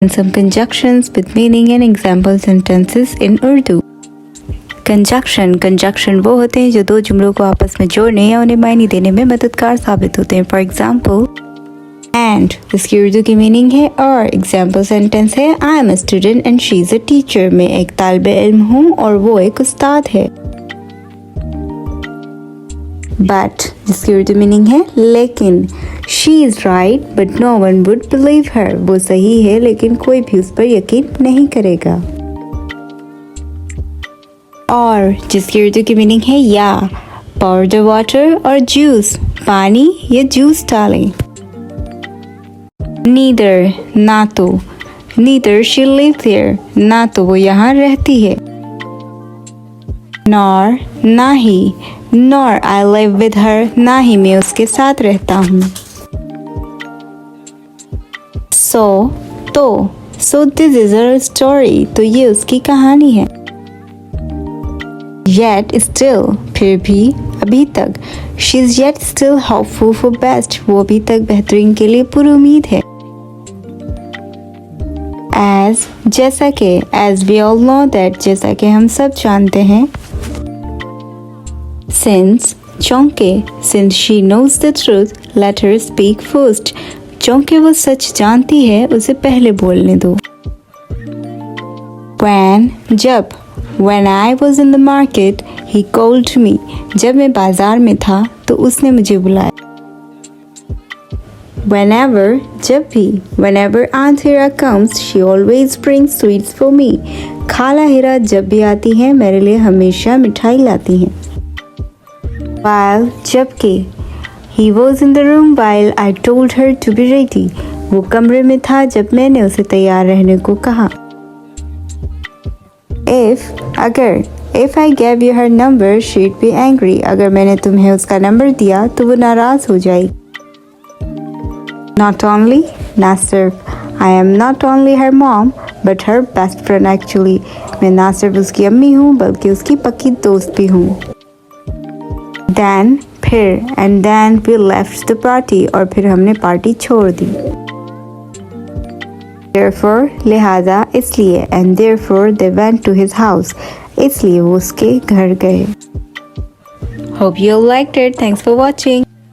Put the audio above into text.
and some conjunctions with meaning and example sentences in Urdu. Conjunction वो होते हैं जो दो जुमलों को आपस में जोड़ने या उन्हें मायने देने में मददगार साबित होते हैं. फॉर एग्जाम्पल, एंड इसकी उर्दू की मीनिंग है और. एग्जाम्पल सेंटेंस है, I am a student and she is a teacher. मैं एक तालिबे इल्म हूँ और वो एक उस्ताद है. बट जिसकी उर्दू मीनिंग है लेकिन. She is right but no one would believe her. वो सही है लेकिन कोई भी उस पर यकीन नहीं करेगा. और जिसकी उर्दू की मीनिंग है या. pour the water और जूस, पानी या जूस डालें. नीदर ना तो. Neither she live there. ना तो वो यहाँ रहती है. नॉर ना ही. Nor I live with her. ना ही मैं उसके साथ रहता हूँ. सो तो. So this is a story. तो ये उसकी कहानी है. Yet still फिर भी, अभी तक. She is yet still hopeful for best. वो अभी तक बेहतरीन के लिए पूरी उम्मीद है. As जैसा कि. As we all know that जैसा कि हम सब जानते हैं. Since चूंकि. Since she knows the truth, let her speak first. चूंकि वो सच जानती है उसे पहले बोलने दो. When जब. When I was in the market, he called me. जब मैं बाजार में था तो उसने मुझे बुलाया. Whenever जब भी. Whenever Aunt Hira comes, she always brings sweets for me. खाला हिरा जब भी आती है मेरे लिए हमेशा मिठाई लाती हैं. While जबकि. He was in the room while I told her to be ready. वो कमरे में था जब मैंने उसे तैयार रहने को कहा. If अगर. If I gave you her number, she'd be angry. अगर मैंने तुम्हें उसका नंबर दिया तो वो नाराज हो जाएगी. Not only ना सिर्फ. I am not only her mom, but her best friend actually. मैं ना सिर्फ उसकी अम्मी हूँ बल्कि उसकी पक्की दोस्त भी हूँ. Then फिर. And then we left the party. और फिर हमने पार्टी छोड़ दी. Therefore लिहाजा इसलिए. And therefore they went to his house. इसलिए वो उसके घर गए. Hope you liked it. Thanks for watching.